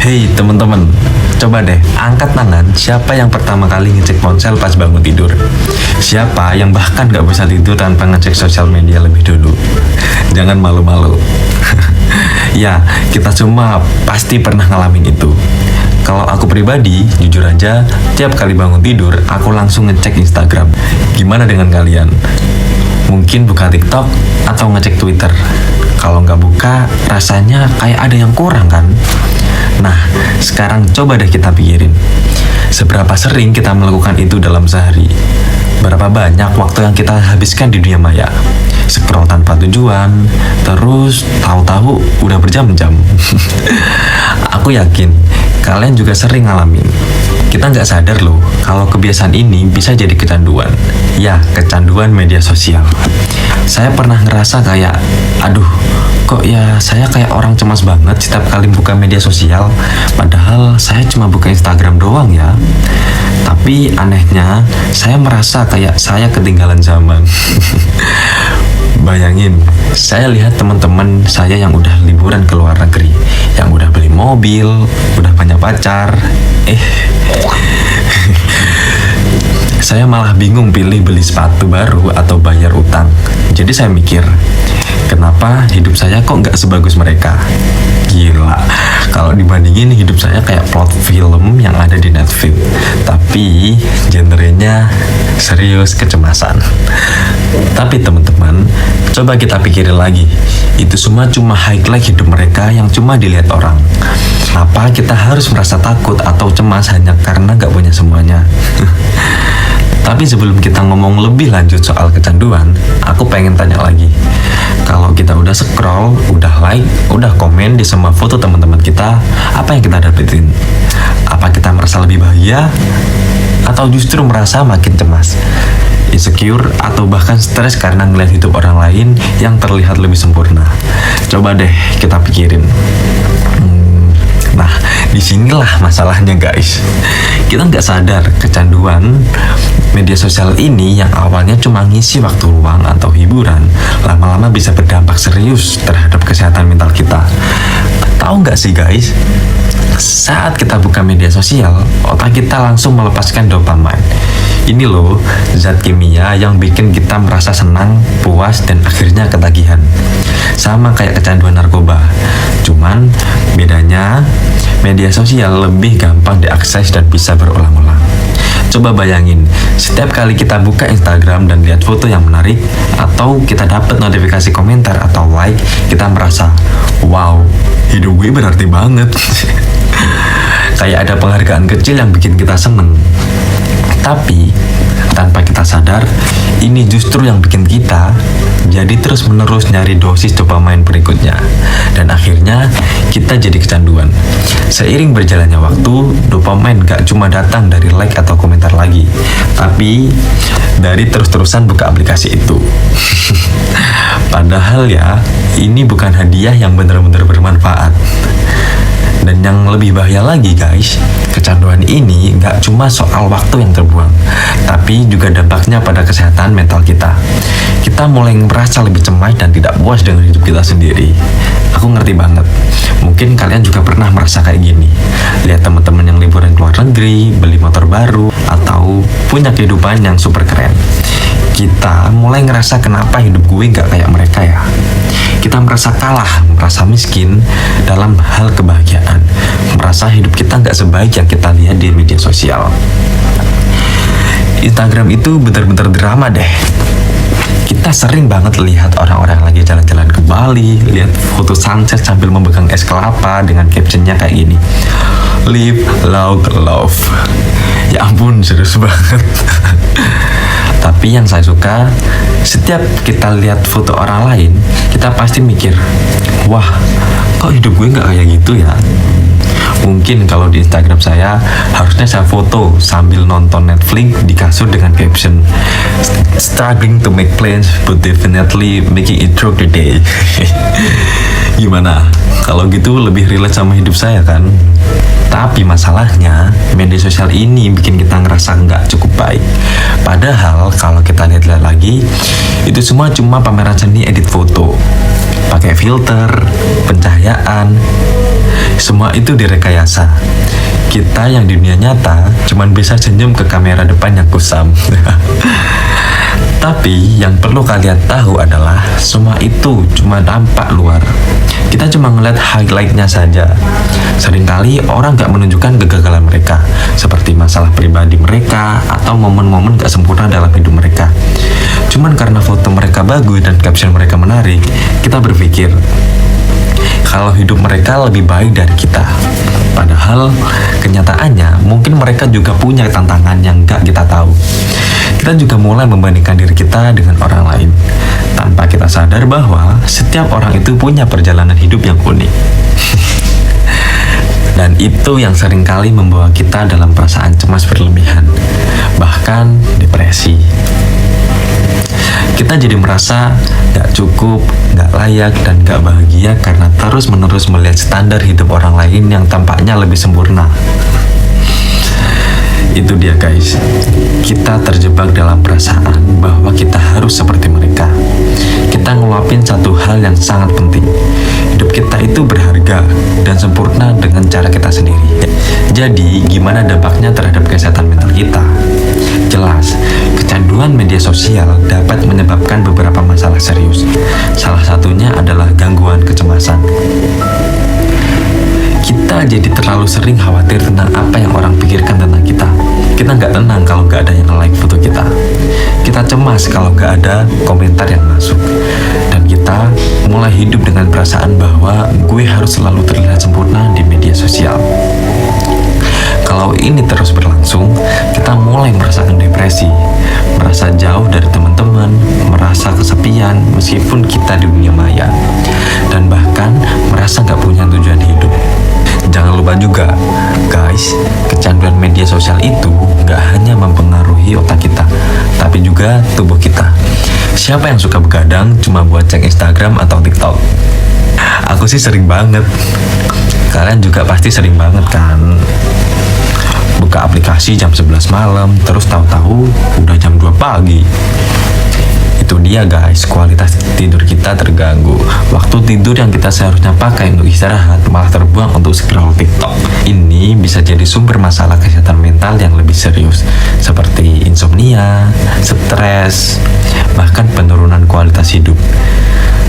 Hei teman-teman, coba deh angkat tangan siapa yang pertama kali ngecek ponsel pas bangun tidur. Siapa yang bahkan gak bisa tidur tanpa ngecek sosial media lebih dulu. Jangan malu-malu. Ya, kita semua pasti pernah ngalamin itu. Kalau aku pribadi, jujur aja, tiap kali bangun tidur, aku langsung ngecek Instagram. Gimana dengan kalian? Mungkin buka TikTok atau ngecek Twitter. Kalau nggak buka, rasanya kayak ada yang kurang kan? Nah, sekarang coba deh kita pikirin. Seberapa sering kita melakukan itu dalam sehari? Berapa banyak waktu yang kita habiskan di dunia maya? Scroll tanpa tujuan, terus tahu-tahu udah berjam-jam. Aku yakin kalian juga sering ngalamin. Kita nggak sadar loh kalau kebiasaan ini bisa jadi kecanduan. Ya, kecanduan media sosial. Saya pernah ngerasa kayak, aduh, kok ya saya kayak orang cemas banget setiap kali buka media sosial. Padahal saya cuma buka Instagram doang ya. Tapi anehnya, saya merasa kayak saya ketinggalan zaman. Bayangin, saya lihat teman-teman saya yang udah liburan ke luar negeri, yang udah beli mobil, udah banyak pacar. Saya malah bingung pilih beli sepatu baru atau bayar utang. Jadi saya mikir, kenapa hidup saya kok nggak sebagus mereka? Gila, kalau dibandingin hidup saya kayak plot film yang ada di Netflix. Tapi genrenya serius kecemasan. Tapi teman-teman, coba kita pikirin lagi. Itu semua cuma highlight hidup mereka yang cuma dilihat orang. Apa kita harus merasa takut atau cemas hanya karena nggak punya semuanya? Tapi sebelum kita ngomong lebih lanjut soal kecanduan, aku pengen tanya lagi. Kalau kita udah scroll, udah like, udah komen di semua foto teman-teman kita, apa yang kita dapetin? Apa kita merasa lebih bahagia? Atau justru merasa makin cemas, insecure, atau bahkan stres karena ngeliat hidup orang lain yang terlihat lebih sempurna? Coba deh kita pikirin. Nah, disinilah masalahnya guys. Kita nggak sadar kecanduan media sosial ini yang awalnya cuma ngisi waktu luang atau hiburan, lama-lama bisa berdampak serius terhadap kesehatan mental kita. Tahu nggak sih guys? Saat kita buka media sosial, otak kita langsung melepaskan dopamin. Ini loh, zat kimia yang bikin kita merasa senang, puas, dan akhirnya ketagihan. Sama kayak kecanduan narkoba. Cuman, bedanya, media sosial lebih gampang diakses dan bisa berulang-ulang. Coba bayangin, setiap kali kita buka Instagram dan lihat foto yang menarik, atau kita dapat notifikasi komentar atau like, kita merasa, wow, hidup gue berarti banget. Kayak ada penghargaan kecil yang bikin kita seneng. Tapi, tanpa kita sadar, ini justru yang bikin kita jadi terus-menerus nyari dosis dopamin berikutnya. Dan akhirnya, kita jadi kecanduan. Seiring berjalannya waktu, dopamin gak cuma datang dari like atau komentar lagi, tapi dari terus-terusan buka aplikasi itu. Padahal ya, ini bukan hadiah yang benar-benar bermanfaat. Dan yang lebih bahaya lagi guys, kecanduan ini nggak cuma soal waktu yang terbuang, tapi juga dampaknya pada kesehatan mental kita. Kita mulai merasa lebih cemas dan tidak puas dengan hidup kita sendiri. Aku ngerti banget. Mungkin kalian juga pernah merasa kayak gini. Lihat teman-teman yang liburan ke luar negeri, beli motor baru, atau punya kehidupan yang super keren. Kita mulai ngerasa kenapa hidup gue nggak kayak mereka ya. Kita merasa kalah, merasa miskin dalam hal kebahagiaan. Merasa hidup kita nggak sebaik yang kita lihat di media sosial. Instagram itu benar-benar drama deh. Kita sering banget lihat orang-orang lagi jalan-jalan ke Bali, lihat foto sunset sambil memegang es kelapa dengan captionnya kayak gini, live, love. Ya ampun, serius banget. Tapi yang saya suka, setiap kita lihat foto orang lain, kita pasti mikir, wah, kok hidup gue nggak kayak gitu ya? Mungkin kalau di Instagram saya, harusnya saya foto sambil nonton Netflix di kasur dengan caption, struggling to make plans, but definitely making it through the day. Gimana? Kalau gitu lebih relate sama hidup saya kan? Tapi masalahnya, media sosial ini bikin kita ngerasa nggak cukup baik. Padahal kalau kita lihat-lihat lagi, itu semua cuma pameran seni edit foto. Pakai filter, pencahayaan, Semua itu direkayasa. Kita yang di dunia nyata cuman bisa senyum ke kamera depan yang kusam. Tapi yang perlu kalian tahu adalah semua itu cuma dampak luar. Kita cuma ngeliat highlightnya saja. Seringkali orang gak menunjukkan kegagalan mereka, seperti masalah pribadi mereka atau momen-momen gak sempurna dalam hidup mereka. Cuman karena foto mereka bagus dan caption mereka menarik, kita berpikir kalau hidup mereka lebih baik dari kita. Padahal kenyataannya mungkin mereka juga punya tantangan yang gak kita tahu. Kita juga mulai membandingkan diri kita dengan orang lain tanpa kita sadar bahwa setiap orang itu punya perjalanan hidup yang unik. Dan itu yang seringkali membawa kita dalam perasaan cemas berlebihan, bahkan depresi. Kita jadi merasa gak cukup, gak layak, dan gak bahagia karena terus-menerus melihat standar hidup orang lain yang tampaknya lebih sempurna. Itu dia guys, kita terjebak dalam perasaan bahwa kita harus seperti mereka. Kita ngeluapin satu hal yang sangat penting. Hidup kita itu berharga dan sempurna dengan cara kita sendiri. Jadi gimana dampaknya terhadap kesehatan mental kita? Jelas, kecanduan media sosial dapat menyebabkan beberapa masalah serius. Salah satunya adalah gangguan kecemasan. Kita jadi terlalu sering khawatir tentang apa yang orang pikirkan tentang kita. Kita nggak tenang kalau nggak ada yang like foto kita. Kita cemas kalau nggak ada komentar yang masuk. Dan kita mulai hidup dengan perasaan bahwa gue harus selalu terlihat sempurna di media sosial. Kalau ini terus berlangsung, kita mulai merasakan depresi, merasa jauh dari teman-teman, merasa kesepian meskipun kita di dunia maya, dan bahkan merasa nggak punya tujuan hidup. Jangan lupa juga, guys, kecanduan media sosial itu nggak hanya mempengaruhi otak kita, tapi juga tubuh kita. Siapa yang suka begadang cuma buat cek Instagram atau TikTok? Aku sih sering banget. Kalian juga pasti sering banget kan? Buka aplikasi jam 11 malam, terus tahu-tahu udah jam 2 pagi. Itu dia guys, kualitas tidur kita terganggu. Waktu tidur yang kita seharusnya pakai untuk istirahat malah terbuang untuk scroll TikTok. Ini bisa jadi sumber masalah kesehatan mental yang lebih serius, seperti insomnia, stres, bahkan penurunan kualitas hidup.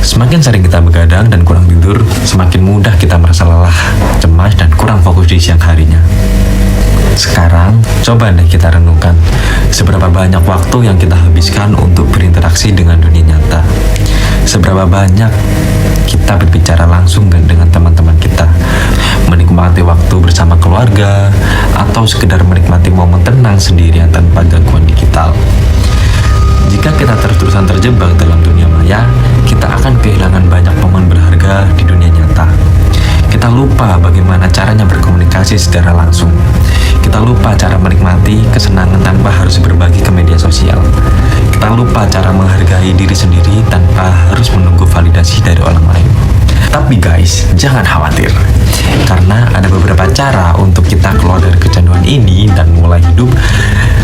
Semakin sering kita begadang dan kurang tidur, semakin mudah kita merasa lelah, cemas, dan kurang fokus di siang harinya. Sekarang, coba deh kita renungkan seberapa banyak waktu yang kita habiskan untuk berinteraksi dengan dunia nyata. Seberapa banyak kita berbicara langsung dengan teman-teman kita, menikmati waktu bersama keluarga, atau sekedar menikmati momen tenang sendirian tanpa gangguan digital. Jika kita terus-terusan terjebak dalam dunia maya, kita akan kehilangan banyak momen berharga di dunia nyata. Kita lupa bagaimana caranya berkomunikasi secara langsung. Kita lupa cara menikmati kesenangan tanpa harus berbagi ke media sosial. Kita lupa cara menghargai diri sendiri tanpa harus menunggu validasi dari orang lain. Tapi guys, jangan khawatir, karena ada beberapa cara untuk kita keluar dari kecanduan ini dan mulai hidup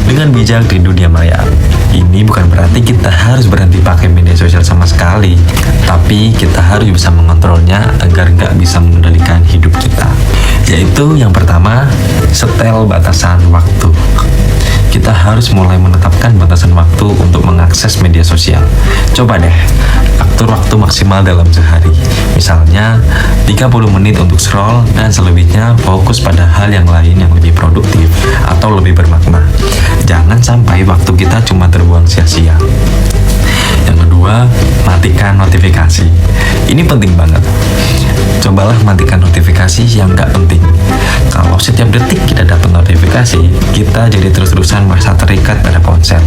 dengan bijak di dunia maya. Ini bukan berarti kita harus berhenti pakai media sosial sama sekali, tapi kita harus bisa mengontrolnya agar nggak bisa mengendalikan hidup kita. Yaitu yang pertama, setel batasan waktu. Kita harus mulai menetapkan batasan waktu untuk mengakses media sosial. Coba deh, atur waktu maksimal dalam sehari. Misalnya, 30 menit untuk scroll dan selebihnya fokus pada hal yang lain yang lebih produktif atau lebih bermakna. Jangan sampai waktu kita cuma terbuang sia-sia. Yang kedua, matikan notifikasi. Ini penting banget. Cobalah matikan notifikasi yang nggak penting. Kalau setiap detik kita dapat notifikasi, kita jadi terus-terusan merasa terikat pada ponsel.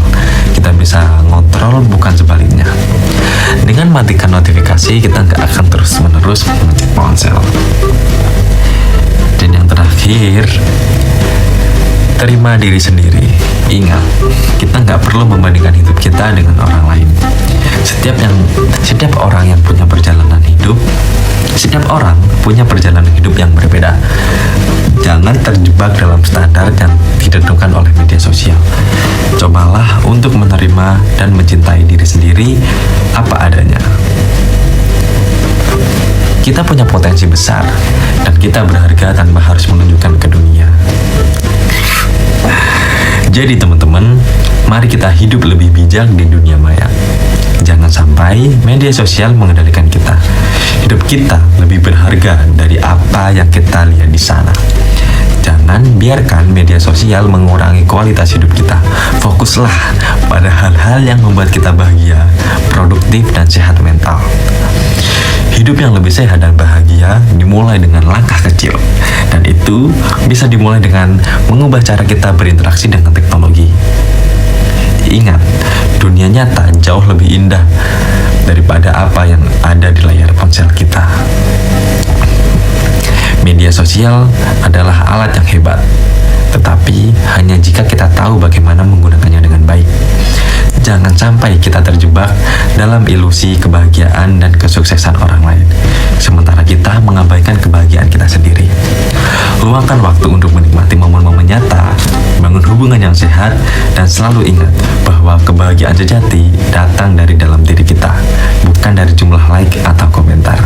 Kita bisa ngontrol, bukan sebaliknya. Dengan matikan notifikasi, kita nggak akan terus-menerus mengecek ponsel. Dan yang terakhir, terima diri sendiri. Ingat, kita nggak perlu membandingkan hidup kita dengan orang lain. Setiap orang yang punya perjalanan hidup, setiap orang punya perjalanan hidup yang berbeda. Jangan terjebak dalam standar yang ditentukan oleh media sosial. Cobalah untuk menerima dan mencintai diri sendiri apa adanya. kita punya potensi besar dan kita berharga tanpa harus menunjukkan ke dunia. Jadi teman-teman, mari kita hidup lebih bijak di dunia maya. Jangan sampai media sosial mengendalikan kita. Hidup kita lebih berharga dari apa yang kita lihat di sana. Jangan biarkan media sosial mengurangi kualitas hidup kita. Fokuslah pada hal-hal yang membuat kita bahagia, produktif, dan sehat mental. Hidup yang lebih sehat dan bahagia dimulai dengan langkah kecil. Dan itu bisa dimulai dengan mengubah cara kita berinteraksi dengan teknologi. Ingat, dunia nyata jauh lebih indah daripada apa yang ada di layar ponsel kita. Media sosial adalah alat yang hebat, tetapi hanya jika kita tahu bagaimana menggunakannya dengan baik. Jangan sampai kita terjebak dalam ilusi kebahagiaan dan kesuksesan orang lain, sementara kita mengabaikan kebahagiaan kita sendiri. Luangkan waktu untuk menikmati momen-momen nyata, bangun hubungan yang sehat, dan selalu ingat bahwa kebahagiaan sejati datang dari dalam diri kita, bukan dari jumlah like atau komentar.